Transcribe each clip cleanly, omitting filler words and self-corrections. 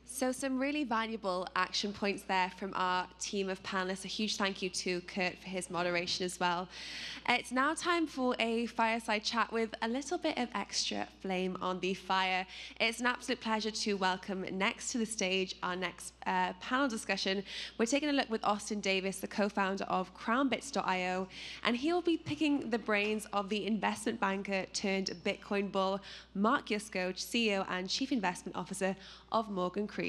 So some really valuable action points there from our team of panelists. A huge thank you to Kurt for his moderation as well. It's now time for a fireside chat with a little bit of extra flame on the fire. It's an absolute pleasure to welcome next to the stage our next panel discussion. We're taking a look with Austin Davis, the co-founder of CrownBits.io, and he will be picking the brains of the investment banker turned Bitcoin bull, Mark Yusko, CEO and Chief Investment Officer of Morgan Creek.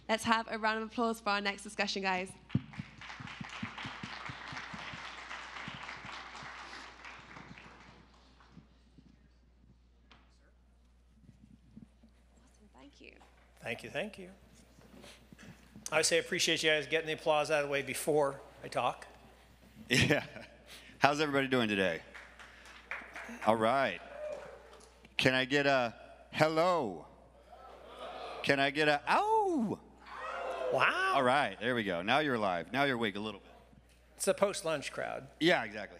Let's have a round of applause for our next discussion, guys. Awesome, thank you. Thank you, thank you. I say appreciate you guys getting the applause out of the way before I talk. Yeah. How's everybody doing today? All right. Can I get a hello? Can I get a ow? Wow. All right, there we go. Now you're alive. Now you're awake a little bit. It's a post-lunch crowd. Yeah, exactly.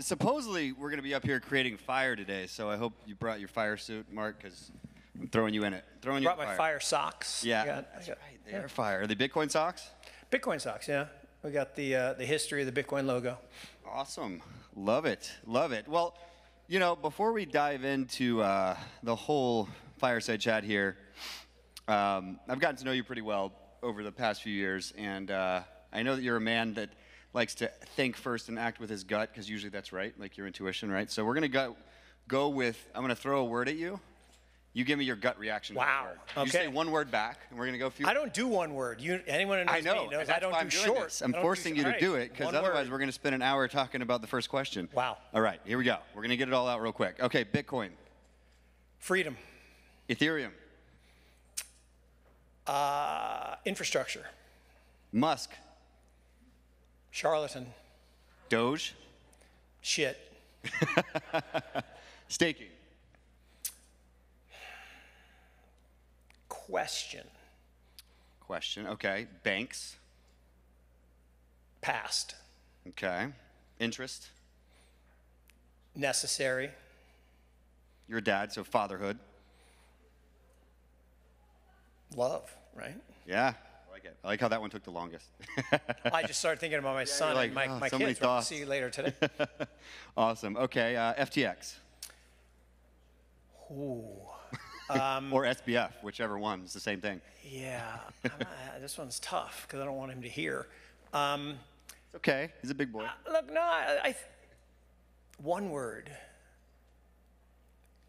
Supposedly, we're going to be up here creating fire today, so I hope you brought your fire suit, Mark, because I'm throwing you in it. Throwing you in Brought my fire. fire socks. Yeah, that's right. They are fire. Are they Bitcoin socks? Bitcoin socks, yeah. We got the history of the Bitcoin logo. Awesome. Love it. Love it. Well, you know, before we dive into the whole fireside chat here, I've gotten to know you pretty well over the past few years, and I know that you're a man that likes to think first and act with his gut, because usually that's right, like your intuition, right? So we're going to go with, I'm going to throw a word at you. You give me your gut reaction. Wow. You Okay. say one word back, and we're going to go a few. I don't do one word. Anyone who knows I know. me knows That's I don't why do I'm doing short. this. I'm forcing you to do it, because otherwise word. we're going to spend an hour talking about the first question. Wow. All right, here we go. We're going to get it all out real quick. Okay, Bitcoin. Freedom. Ethereum. Infrastructure. Musk. Charlatan. Doge. Shit. Staking. Question. Question. Okay. Banks. Past. Okay. Interest. Necessary. Your dad, so fatherhood. Love, right? Yeah. I like it. I like how that one took the longest. I just started thinking about my son like, and my so many kids. We'll thoughts. see you later today. Awesome. Okay. FTX. Ooh. Or SBF, whichever one. It's the same thing. Yeah. This one's tough because I don't want him to hear. It's okay. He's a big boy. Look, no, one word.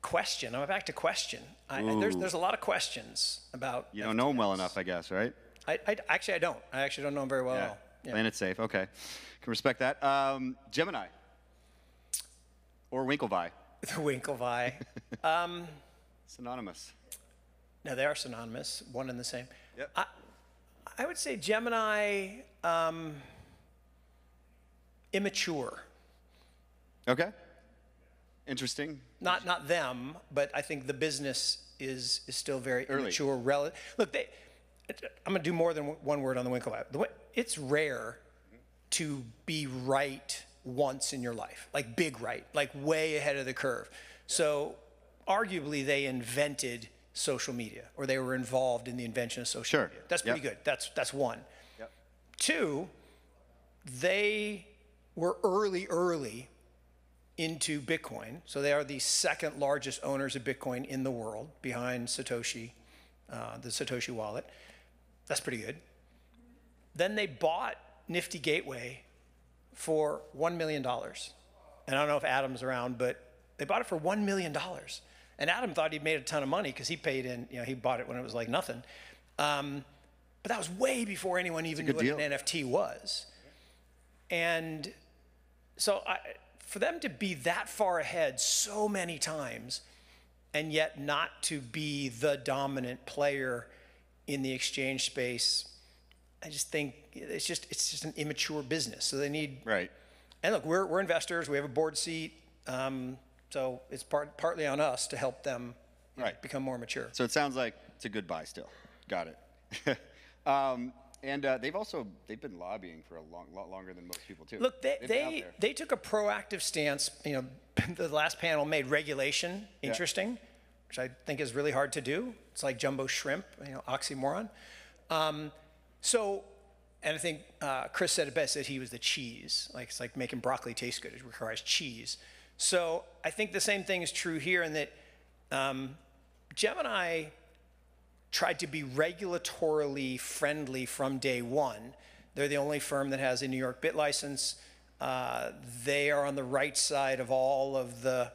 Question. I'm back to question. There's a lot of questions about. You don't know him well enough, I guess, right? Actually, I don't. I actually don't know him very well at all. Yeah. Playing it safe. Okay. Can respect that. Gemini. Or Winklevi. The Winklevi. Synonymous. No, they are synonymous, one and the same. Yep. I would say Gemini, immature. Okay. Interesting. Not them, but I think the business is still very Early. immature. Look, I'm going to do more than one word on the Winklevi. It's rare to be right once in your life, like big right, like way ahead of the curve. So arguably they invented social media, or they were involved in the invention of social media. That's pretty good. That's one. Yep. Two, they were early into Bitcoin. So they are the second largest owners of Bitcoin in the world, behind Satoshi, the Satoshi wallet. That's pretty good. Then they bought Nifty Gateway for $1 million. And I don't know if Adam's around, but they bought it for $1 million. And Adam thought he'd made a ton of money because he paid in, he bought it when it was like nothing. But that was way before anyone even knew what an NFT was. And so for them to be that far ahead so many times and yet not to be the dominant player in the exchange space, I just think it's just an immature business. So they need Right. And look, we're investors. We have a board seat, so it's partly on us to help them become more mature. So it sounds like it's a good buy still. Got it. And they've been lobbying for a lot longer than most people too. Look, they took a proactive stance. The last panel made regulation interesting. which I think is really hard to do. It's like jumbo shrimp, oxymoron. And I think Chris said it best, that he was the cheese. Like, it's like making broccoli taste good. It requires cheese. So I think the same thing is true here, in that Gemini tried to be regulatorily friendly from day one. They're the only firm that has a New York bit license. They are on the right side of all of the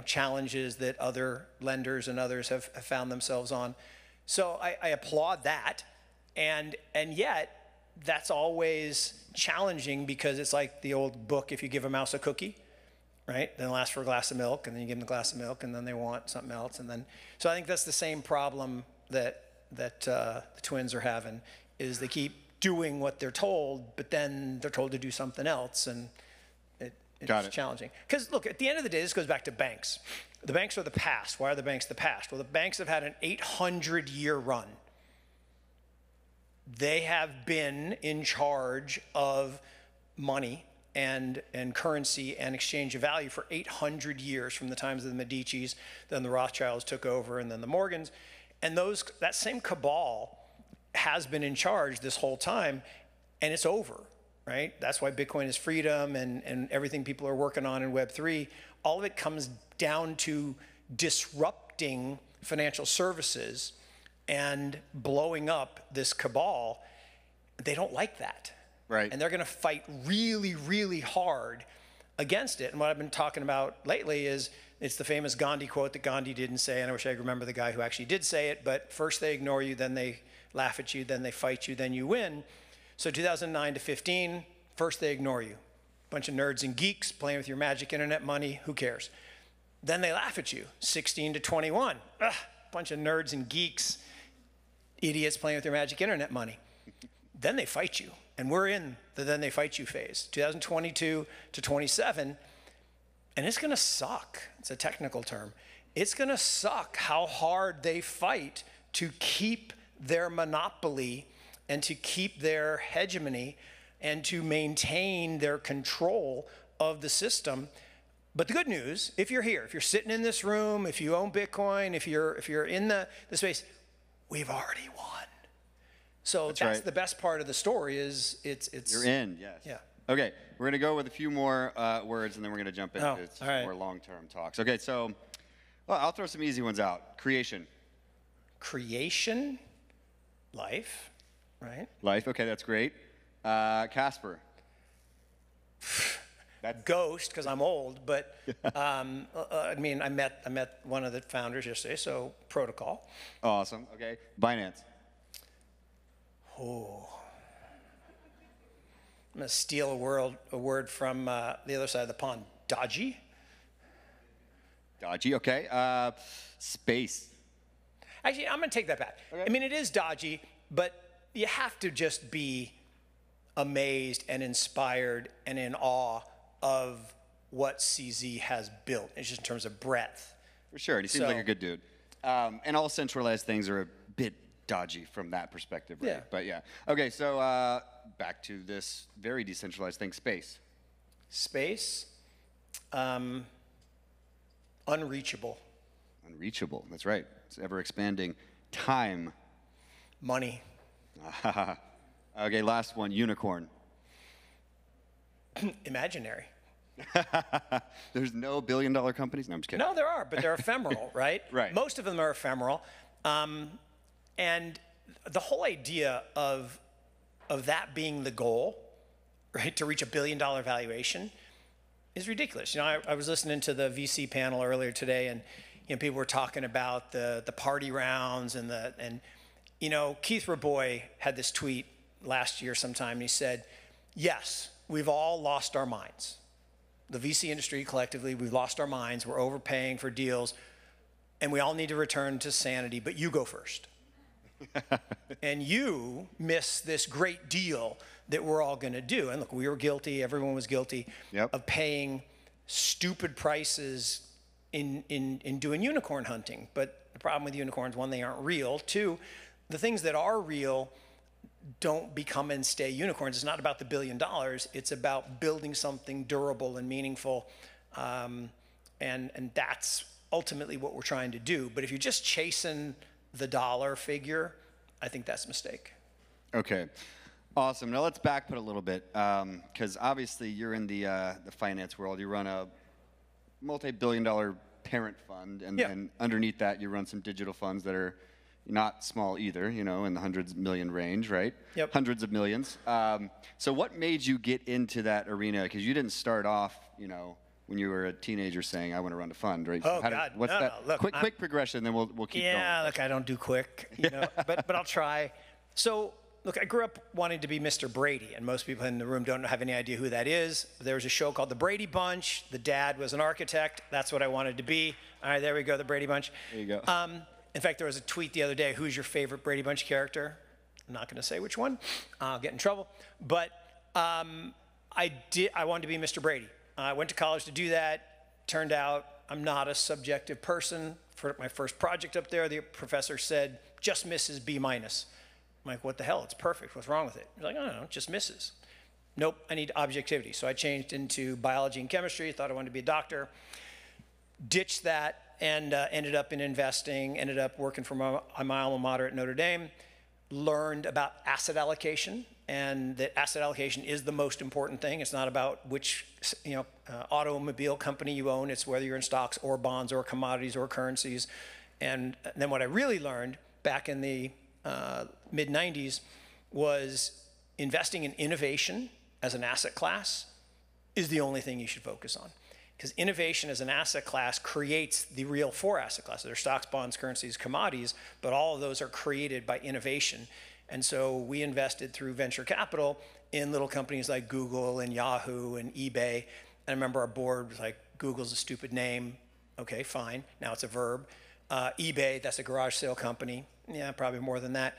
challenges that other lenders and others have found themselves on. So I applaud that. And yet, that's always challenging, because it's like the old book, if you give a mouse a cookie, right? Then they'll ask for a glass of milk, and then you give them a glass of milk, and then they want something else. And then, so I think that's the same problem that the twins are having, is they keep doing what they're told, but then they're told to do something else, and it's challenging. Because look, at the end of the day, this goes back to banks. The banks are the past. Why are the banks the past? Well, the banks have had an 800-year run. They have been in charge of money and currency and exchange of value for 800 years, from the times of the Medicis, then the Rothschilds took over, and then the Morgans. And that same cabal has been in charge this whole time, and it's over, right? That's why Bitcoin is freedom, and everything people are working on in Web3. All of it comes down to disrupting financial services and blowing up this cabal. They don't like that. Right. And they're going to fight really, really hard against it. And what I've been talking about lately is, it's the famous Gandhi quote that Gandhi didn't say, and I wish I could remember the guy who actually did say it, but first they ignore you, then they laugh at you, then they fight you, then you win. So 2009 to 15, first they ignore you. Bunch of nerds and geeks playing with your magic internet money, who cares? Then they laugh at you. 16 to 21, bunch of nerds and geeks, idiots playing with their magic internet money. Then they fight you. And we're in the then they fight you phase. 2022 to 27, and it's gonna suck. It's a technical term. It's gonna suck how hard they fight to keep their monopoly and to keep their hegemony and to maintain their control of the system. But the good news, if you're here, if you're sitting in this room, if you own Bitcoin, if you're in the space, we've already won. So that's right. The best part of the story is it's You're in, yes. Yeah. Okay, we're going to go with a few more words, and then we're going to jump into some right. more long-term talks. Okay, so I'll throw some easy ones out. Creation. Creation, life, right? Life, okay, that's great. Casper. That ghost, because I'm old, but I mean, I met one of the founders yesterday, so protocol. Awesome, okay. Binance. Oh. I'm going to steal a word from the other side of the pond. Dodgy? Dodgy, okay. Space. Actually, I'm going to take that back. Okay. I mean, it is dodgy, but you have to just be amazed and inspired and in awe of what CZ has built. It's just in terms of breadth. For sure, and he seems like a good dude. And all centralized things are a bit dodgy from that perspective, right? Yeah. But yeah. Okay, so back to this very decentralized thing, space. Space, unreachable. Unreachable, that's right. It's ever expanding. Time. Money. Okay, last one, unicorn. Imaginary. There's no billion-dollar companies? No, I'm just kidding. No, there are, but they're ephemeral, right? Right. Most of them are ephemeral. And the whole idea of that being the goal, right, to reach $1 billion valuation is ridiculous. You know, I was listening to the VC panel earlier today, and people were talking about the party rounds and Keith Raboy had this tweet last year sometime, and he said, yes, we've all lost our minds. The VC industry collectively, we've lost our minds. We're overpaying for deals, and we all need to return to sanity, but you go first. And you miss this great deal that we're all going to do. And look, we were guilty, everyone was guilty of paying stupid prices in doing unicorn hunting. But the problem with unicorns, one, they aren't real. Two, the things that are real don't become and stay unicorns. It's not about the $1 billion. It's about building something durable and meaningful. And that's ultimately what we're trying to do. But if you're just chasing the dollar figure, I think that's a mistake. Okay. Awesome. Now let's backput a little bit, because obviously you're in the finance world. You run a multi-billion-dollar parent fund, and then underneath that you run some digital funds that are not small either, you know, in the hundreds of million range, right? Yep. Hundreds of millions. So what made you get into that arena? Because you didn't start off, you know, when you were a teenager saying, I want to run a fund, right? Oh, so God. What's that? Look, quick progression, then we'll keep going. Yeah, look, I don't do quick, you know, but I'll try. So, look, I grew up wanting to be Mr. Brady, and most people in the room don't have any idea who that is. There was a show called The Brady Bunch. The dad was an architect. That's what I wanted to be. All right, there we go, The Brady Bunch. There you go. In fact, there was a tweet the other day, who's your favorite Brady Bunch character? I'm not going to say which one. I'll get in trouble. But I wanted to be Mr. Brady. I went to college to do that. Turned out I'm not a subjective person. For my first project up there, the professor said, just misses B-. I'm like, what the hell? It's perfect. What's wrong with it? He's like, I don't know, just misses. Nope, I need objectivity. So I changed into biology and chemistry, thought I wanted to be a doctor. Ditched that and ended up in investing, ended up working for my alma mater at Notre Dame, learned about asset allocation, and that asset allocation is the most important thing. It's not about which automobile company you own. It's whether you're in stocks or bonds or commodities or currencies. And then what I really learned back in the mid-90s was investing in innovation as an asset class is the only thing you should focus on. Because innovation as an asset class creates the real four asset classes. There are stocks, bonds, currencies, commodities, but all of those are created by innovation. And so we invested through venture capital in little companies like Google and Yahoo and eBay. And I remember our board was like, Google's a stupid name. Okay, fine. Now it's a verb. eBay, that's a garage sale company. Yeah, probably more than that.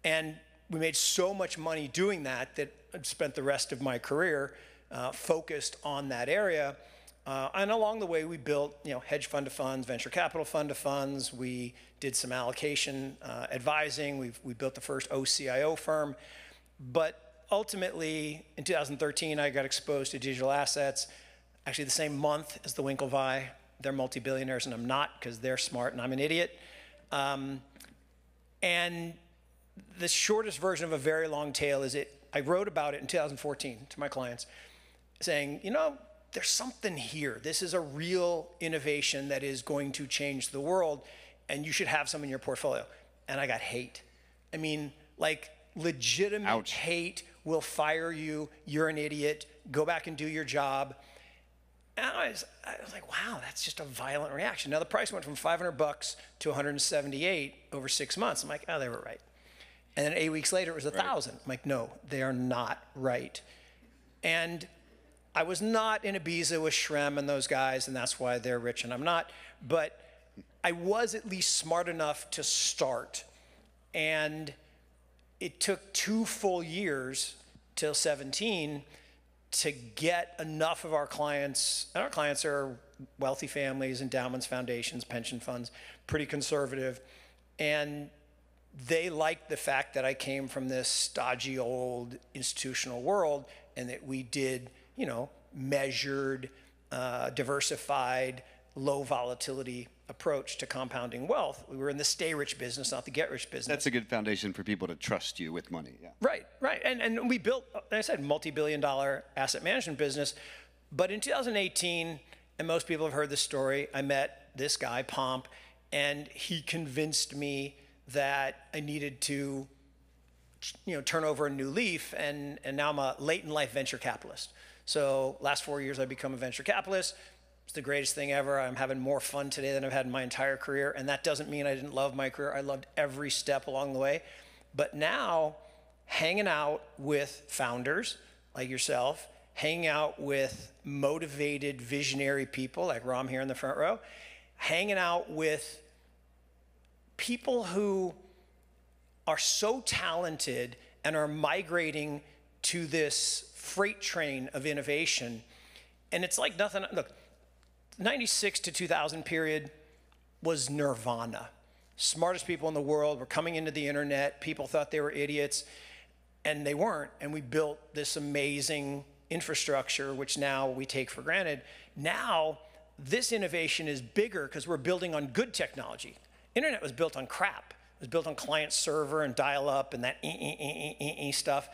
And we made so much money doing that that I spent the rest of my career focused on that area. And along the way, we built, hedge fund of funds, venture capital fund of funds. We did some allocation advising. We built the first OCIO firm. But ultimately, in 2013, I got exposed to digital assets. Actually, the same month as the Winklevi. They're multi-billionaires, and I'm not, because they're smart and I'm an idiot. And the shortest version of a very long tale is I wrote about it in 2014 to my clients, saying, there's something here. This is a real innovation that is going to change the world, and you should have some in your portfolio. And I got hate. I mean, like legitimate Ouch. Hate. Will fire you. You're an idiot. Go back and do your job. And I was like, wow, that's just a violent reaction. Now the price went from $500 to 178 over 6 months. I'm like, oh, they were right. And then 8 weeks later, it was 1,000. I'm like, no, they are not right. And I was not in Ibiza with Shrem and those guys, and that's why they're rich and I'm not. But I was at least smart enough to start. And it took 2 full years till 17 to get enough of our clients, and our clients are wealthy families, endowments, foundations, pension funds, pretty conservative. And they liked the fact that I came from this stodgy old institutional world and that we did, measured, diversified, low volatility approach to compounding wealth. We were in the stay rich business, not the get rich business. That's a good foundation for people to trust you with money. Yeah. Right. And we built, like I said, multi-billion-dollar asset management business. But in 2018, and most people have heard this story, I met this guy, Pomp, and he convinced me that I needed to, turn over a new leaf, and now I'm a late in life venture capitalist. So last 4 years, I've become a venture capitalist. It's the greatest thing ever. I'm having more fun today than I've had in my entire career. And that doesn't mean I didn't love my career. I loved every step along the way. But now, hanging out with founders like yourself, hanging out with motivated, visionary people like Ram here in the front row, hanging out with people who are so talented and are migrating to this freight train of innovation. And it's like nothing. Look, 96 to 2000 period was nirvana. Smartest people in the world were coming into the internet. People thought they were idiots, and they weren't. And we built this amazing infrastructure, which now we take for granted. Now, this innovation is bigger because we're building on good technology. Internet was built on crap. It was built on client server and dial-up and that stuff.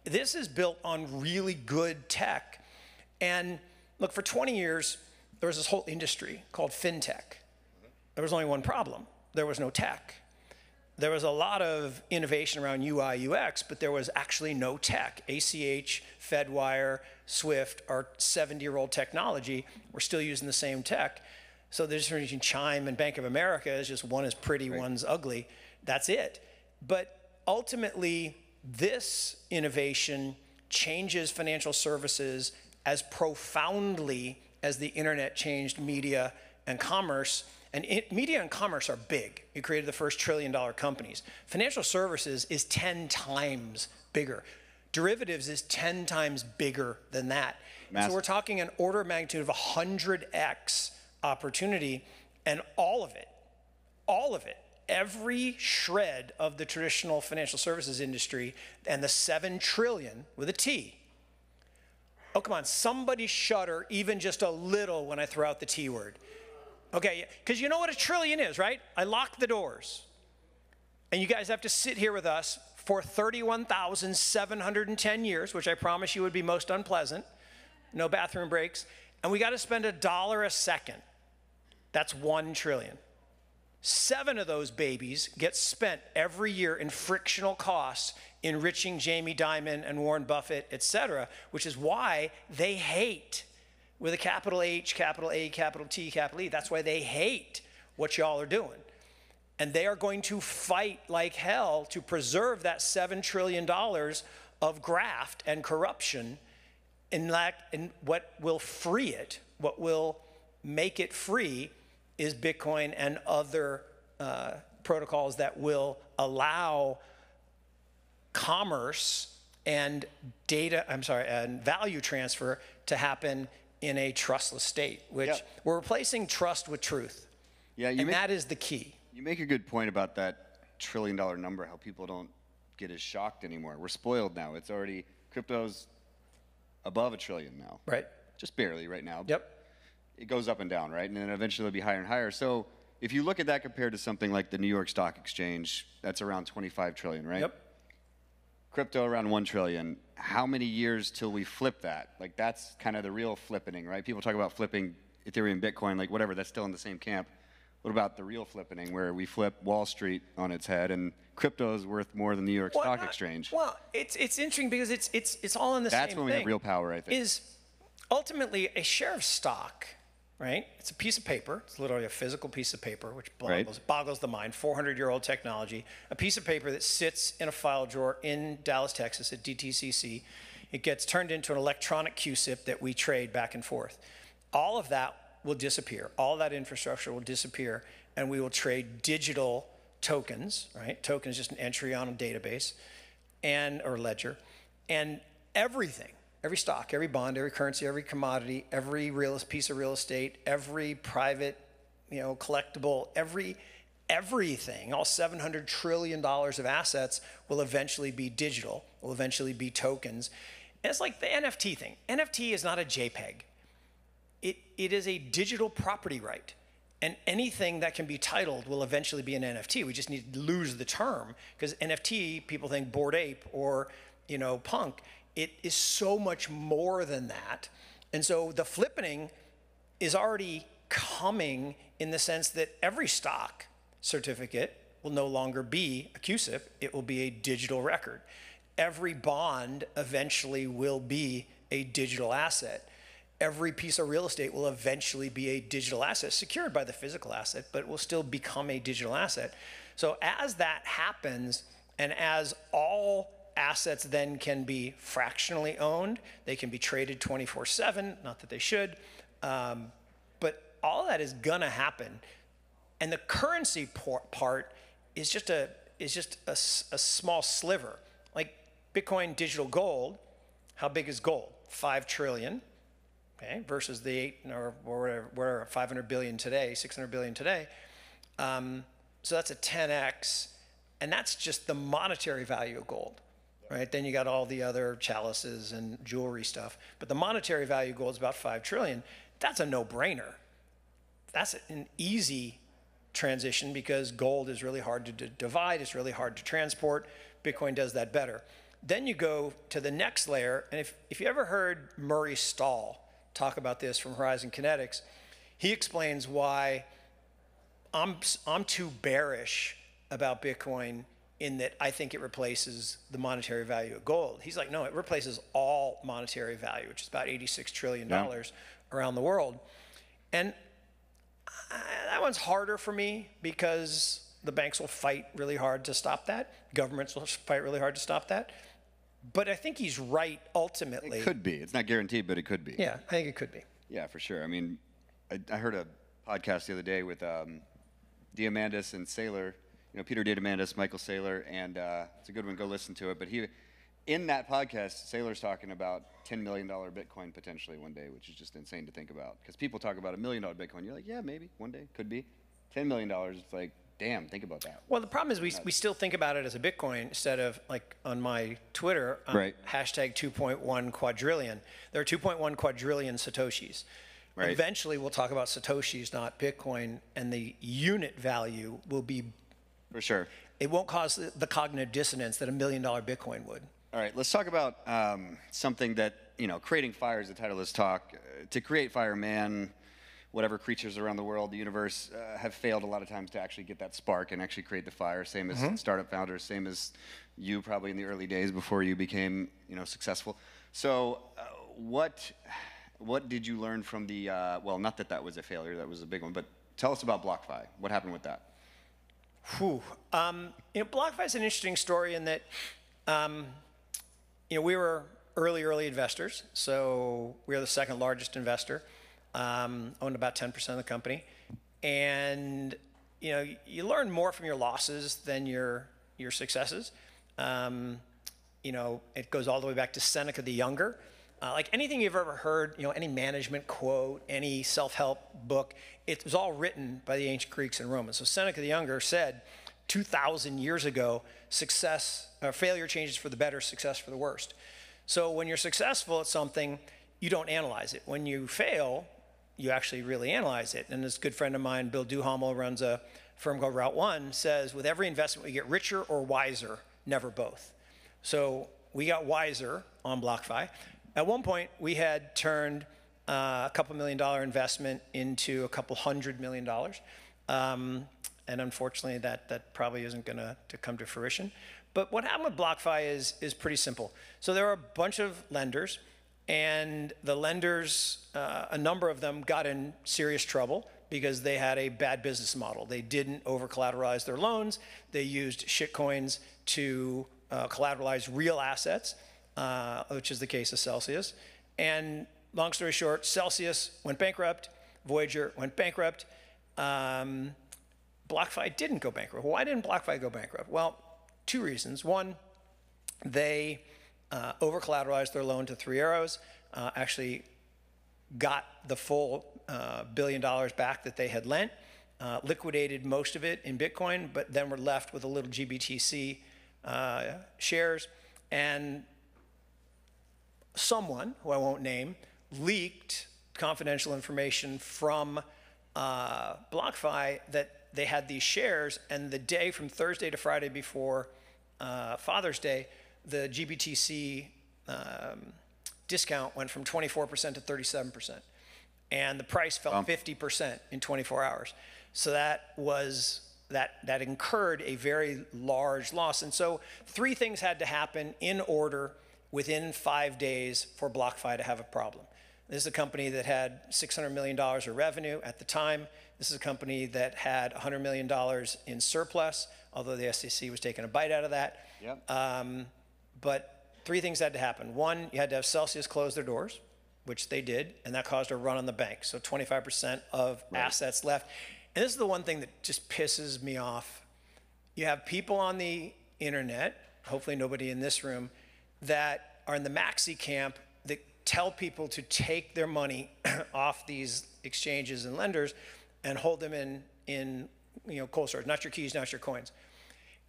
This is built on really good tech. And look, for 20 years, there was this whole industry called fintech. There was only one problem. There was no tech. There was a lot of innovation around UI, UX, but there was actually no tech. ACH, Fedwire, Swift are 70-year-old technology. We're still using the same tech. So the difference between Chime and Bank of America is just one is pretty, one's ugly. That's it. But ultimately, this innovation changes financial services as profoundly as the internet changed media and commerce. And media and commerce are big. You created the first trillion-dollar companies. Financial services is 10 times bigger. Derivatives is 10 times bigger than that. So we're talking an order of magnitude of 100x opportunity, and all of it, every shred of the traditional financial services industry and the 7 trillion with a T. Oh, come on, somebody shudder even just a little when I throw out the T word. Okay, because you know what a trillion is, right? I lock the doors. And you guys have to sit here with us for 31,710 years, which I promise you would be most unpleasant. No bathroom breaks. And we got to spend $1 a second. That's 1 trillion. 7 of those babies get spent every year in frictional costs enriching Jamie Dimon and Warren Buffett, et cetera, which is why they hate, with a capital H, capital A, capital T, capital E, that's why they hate what y'all are doing. And they are going to fight like hell to preserve that $7 trillion of graft and corruption. And what will free it, what will make it free, is Bitcoin and other protocols that will allow commerce and and value transfer to happen in a trustless state, which we're replacing trust with truth. Yeah, and that is the key. You make a good point about that $1 trillion number, how people don't get as shocked anymore. We're spoiled now. It's already, crypto's above $1 trillion now. Right. Just barely right now. Yep. It goes up and down, right? And then eventually it'll be higher and higher. So if you look at that compared to something like the New York Stock Exchange, that's around 25 trillion, right? Yep. Crypto around 1 trillion. How many years till we flip that? Like, that's kind of the real flippening, right? People talk about flipping Ethereum, Bitcoin, like whatever, that's still in the same camp. What about the real flippening, where we flip Wall Street on its head and crypto is worth more than the New York Stock Exchange? Well, it's interesting because it's all in the same thing. That's when we have real power, I think. Is ultimately a share of stock, right? It's a piece of paper. It's literally a physical piece of paper, which boggles the mind. 400-year-old technology. A piece of paper that sits in a file drawer in Dallas, Texas at DTCC. It gets turned into an electronic QSIP that we trade back and forth. All of that will disappear. All that infrastructure will disappear, and we will trade digital tokens, right? Token is just an entry on a database or ledger, and everything, every stock, every bond, every currency, every commodity, every piece of real estate, every private, collectible, everything, all $700 trillion of assets will eventually be digital, will eventually be tokens. And it's like the NFT thing. NFT is not a JPEG. It is a digital property right. And anything that can be titled will eventually be an NFT. We just need to lose the term, because NFT, people think Bored Ape or punk. It is so much more than that. And so the flippening is already coming in the sense that every stock certificate will no longer be a QSIP. It will be a digital record. Every bond eventually will be a digital asset. Every piece of real estate will eventually be a digital asset, secured by the physical asset, but it will still become a digital asset. So as that happens, and as all assets then can be fractionally owned, they can be traded 24/7, not that they should, but all that is gonna happen. And the currency part is just a small sliver. Like Bitcoin digital gold, how big is gold? 5 trillion. Okay, versus the 8 or whatever, 500 billion today, 600 billion today. So that's a 10x, and that's just the monetary value of gold, right? Then you got all the other chalices and jewelry stuff, but the monetary value of gold is about 5 trillion. That's a no-brainer. that's an easy transition because gold is really hard to divide, it's really hard to transport. Bitcoin does that better. Then you go to the next layer, and if you ever heard Murray Stahl talk about this from Horizon Kinetics, he explains why I'm too bearish about Bitcoin in that I think it replaces the monetary value of gold. He's like, no, it replaces all monetary value, which is about $86 trillion around the world. And that one's harder for me because the banks will fight really hard to stop that. Governments will fight really hard to stop that. But I think he's right ultimately. It could be. It's not guaranteed, but it could be. Yeah, I think it could be. Yeah, for sure. I mean, I heard a podcast the other day with Diamandis and Saylor. You know, Peter Diamandis, Michael Saylor, and it's a good one. Go listen to it. But in that podcast, Saylor's talking about $10 million Bitcoin potentially one day, which is just insane to think about. Because people talk about $1 million Bitcoin. You're like, yeah, maybe one day, could be. $10 million, it's like, damn, think about that. Well, the problem is we still think about it as a Bitcoin instead of, like, on my Twitter, hashtag 2.1 quadrillion. There are 2.1 quadrillion Satoshis. Right. Eventually, we'll talk about Satoshis, not Bitcoin, and the unit value will be... For sure. It won't cause the cognitive dissonance that $1 million Bitcoin would. All right, let's talk about something that, you know, creating fire is the title of this talk. To create fire, man, whatever creatures around the world, the universe, have failed a lot of times to actually get that spark and actually create the fire. Same as startup founders, same as you probably in the early days before you became, you know, successful. So what did you learn from the, well, not that that was a failure, that was a big one, but tell us about BlockFi. What happened with that? You know, BlockFi is an interesting story in that, you know, we were early investors. So we are the second largest investor, owned about 10% of the company. And, you know, you learn more from your losses than your successes. You know, it goes all the way back to Seneca the Younger. Like anything you've ever heard, you know, any management quote, any self-help book, it was all written by the ancient Greeks and Romans. So Seneca the Younger said 2,000 years ago, failure changes for the better, success for the worst. So when you're successful at something, you don't analyze it. When you fail, you actually really analyze it. And this good friend of mine, Bill Duhamel, runs a firm called Route One, says with every investment we get richer or wiser, never both. So we got wiser on BlockFi. At one point, we had turned a couple $1 million investment into a couple $100 million. And unfortunately, that probably isn't going to come to fruition. But what happened with BlockFi is pretty simple. So there are a bunch of lenders, and the lenders, a number of them got in serious trouble because they had a bad business model. They didn't over-collateralize their loans. They used shitcoins to collateralize real assets. Which is the case of Celsius. And long story short, Celsius went bankrupt, Voyager went bankrupt, BlockFi didn't go bankrupt. Why didn't BlockFi go bankrupt? Well, two reasons. One, they over-collateralized their loan to Three Arrows, actually got the full $1 billion back that they had lent, liquidated most of it in Bitcoin, but then were left with a little GBTC shares, and someone, who I won't name, leaked confidential information from BlockFi that they had these shares, and the day from Thursday to Friday before Father's Day, the GBTC discount went from 24% to 37%. And the price fell 50% in 24 hours. So that incurred a very large loss. And so three things had to happen in order within 5 days for BlockFi to have a problem. This is a company that had $600 million of revenue at the time. This is a company that had $100 million in surplus, although the SEC was taking a bite out of that. Yep. But three things had to happen. One, you had to have Celsius close their doors, which they did, and that caused a run on the bank. So 25% of assets left. And this is the one thing that just pisses me off. You have people on the internet, hopefully nobody in this room, that are in the maxi camp that tell people to take their money off these exchanges and lenders and hold them in cold storage, not your keys, not your coins.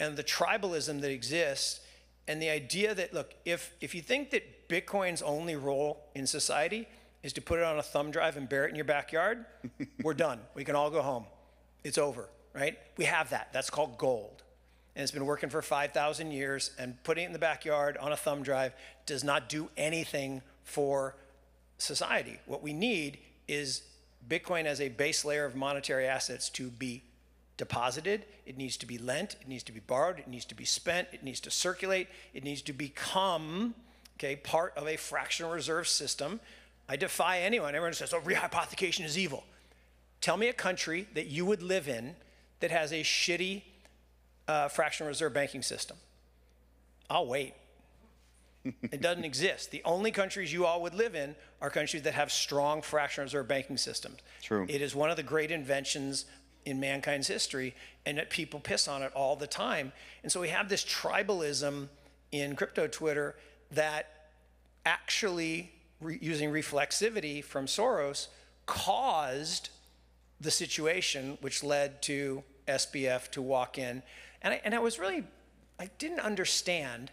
And the tribalism that exists, and the idea that, look, if you think that Bitcoin's only role in society is to put it on a thumb drive and bury it in your backyard, we're done. We can all go home. It's over, right? We have that. That's called gold. And it's been working for 5,000 years, and putting it in the backyard on a thumb drive does not do anything for society. What we need is Bitcoin as a base layer of monetary assets to be deposited. It needs to be lent. It needs to be borrowed. It needs to be spent. It needs to circulate. It needs to become, okay, part of a fractional reserve system. I defy anyone. Everyone says, oh, rehypothecation is evil. Tell me a country that you would live in that has a shitty fractional reserve banking system. I'll wait. It doesn't exist. The only countries you all would live in are countries that have strong fractional reserve banking systems. True. It is one of the great inventions in mankind's history, and that people piss on it all the time. And so we have this tribalism in crypto Twitter that actually, using reflexivity from Soros, caused the situation which led to SBF to walk in. And I didn't understand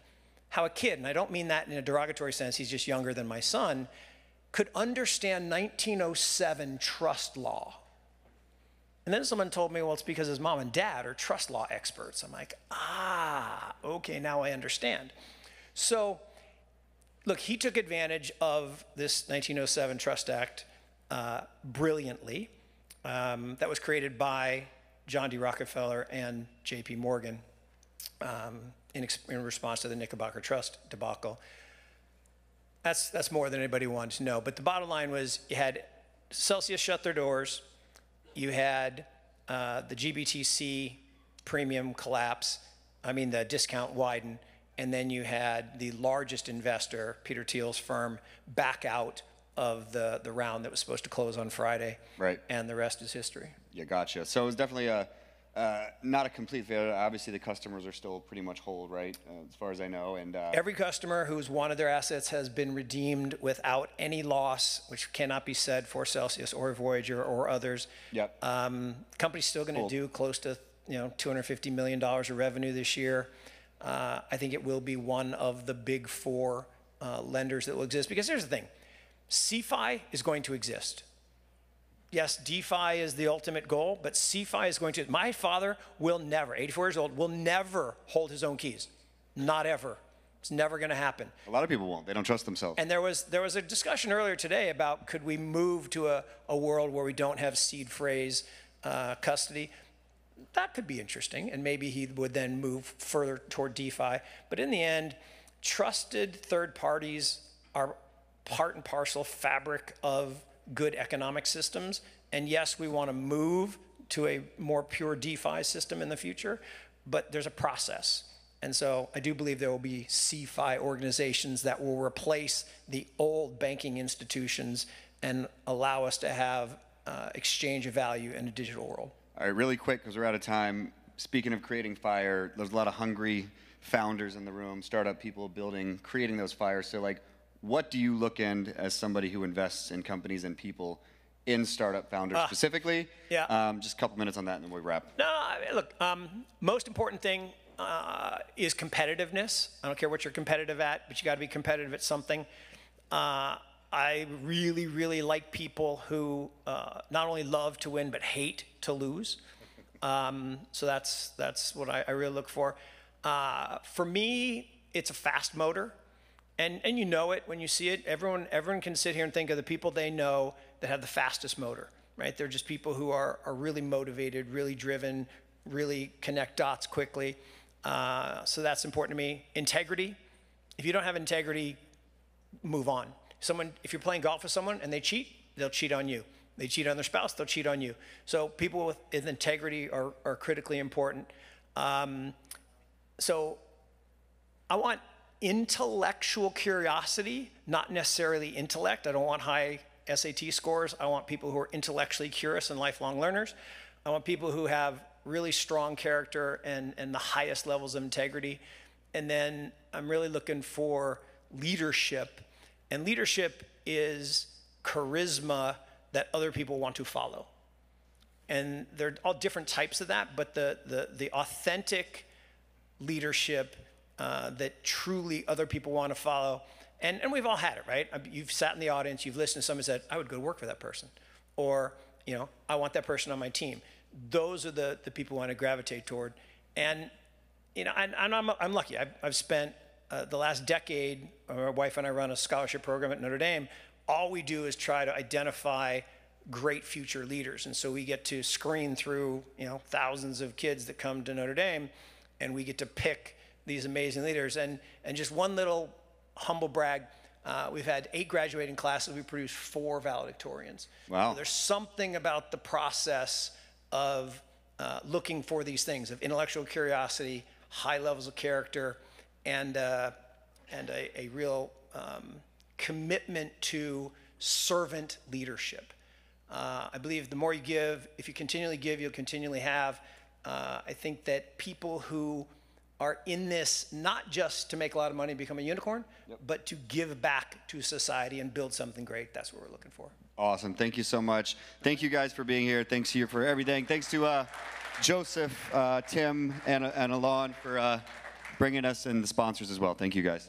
how a kid, and I don't mean that in a derogatory sense, he's just younger than my son, could understand 1907 trust law. And then someone told me, well, it's because his mom and dad are trust law experts. I'm like, okay, now I understand. So, look, he took advantage of this 1907 Trust Act brilliantly. That was created by John D. Rockefeller and J.P. Morgan in response to the Knickerbocker Trust debacle. That's more than anybody wanted to know. But the bottom line was you had Celsius shut their doors. You had the GBTC premium collapse. The discount widen. And then you had the largest investor, Peter Thiel's firm, back out of the round that was supposed to close on Friday. Right. And the rest is history. Yeah, gotcha. So it was definitely not a complete failure. Obviously, the customers are still pretty much whole, right, as far as I know. And every customer who's wanted their assets has been redeemed without any loss, which cannot be said for Celsius or Voyager or others. Yep. Company's still going to do close to $250 million of revenue this year. I think it will be one of the big four lenders that will exist. Because here's the thing. CeFi is going to exist. Yes, DeFi is the ultimate goal, but CeFi is going to. My father will never, 84 years old, will never hold his own keys. Not ever. It's never going to happen. A lot of people won't. They don't trust themselves. And there was a discussion earlier today about could we move to a world where we don't have seed phrase custody. That could be interesting, and maybe he would then move further toward DeFi. But in the end, trusted third parties are part and parcel fabric of good economic systems. And yes, we want to move to a more pure DeFi system in the future, but there's a process. And so I do believe there will be CeFi organizations that will replace the old banking institutions and allow us to have exchange of value in a digital world. All right, really quick, because we're out of time. Speaking of creating fire, there's a lot of hungry founders in the room, startup people creating those fires. So what do you look in as somebody who invests in companies and people in startup founders specifically? Yeah. Just a couple minutes on that and then we'll wrap. No, look, most important thing is competitiveness. I don't care what you're competitive at, but you got to be competitive at something. I really, really like people who not only love to win, but hate to lose. So that's what I really look for. For me, it's a fast motor. And you know it when you see it. Everyone can sit here and think of the people they know that have the fastest motor, right? They're just people who are really motivated, really driven, really connect dots quickly. So that's important to me. Integrity. If you don't have integrity, move on. If you're playing golf with someone and they cheat, they'll cheat on you. They cheat on their spouse, they'll cheat on you. So people with integrity are critically important. So I want intellectual curiosity, not necessarily intellect. I don't want high SAT scores. I want people who are intellectually curious and lifelong learners. I want people who have really strong character and the highest levels of integrity. And then I'm really looking for leadership. And leadership is charisma that other people want to follow. And there are all different types of that, but the authentic leadership that truly other people want to follow, And we've all had it, right? You've sat in the audience, you've listened to someone said, I would go to work for that person. Or, I want that person on my team. Those are the people I want to gravitate toward. And, I'm lucky. I've spent the last decade, my wife and I run a scholarship program at Notre Dame. All we do is try to identify great future leaders. And so we get to screen through, thousands of kids that come to Notre Dame, and we get to pick these amazing leaders. And just one little humble brag, we've had 8 graduating classes. We produced 4 valedictorians. Wow. So there's something about the process of looking for these things, of intellectual curiosity, high levels of character, and a real commitment to servant leadership. I believe the more you give, if you continually give, you'll continually have. I think that people who are in this not just to make a lot of money and become a unicorn, but to give back to society and build something great, that's what we're looking for. Awesome. Thank you so much. Thank you guys for being here. Thanks to you for everything. Thanks to Joseph, Tim, and Alon for bringing us, and the sponsors as well. Thank you guys.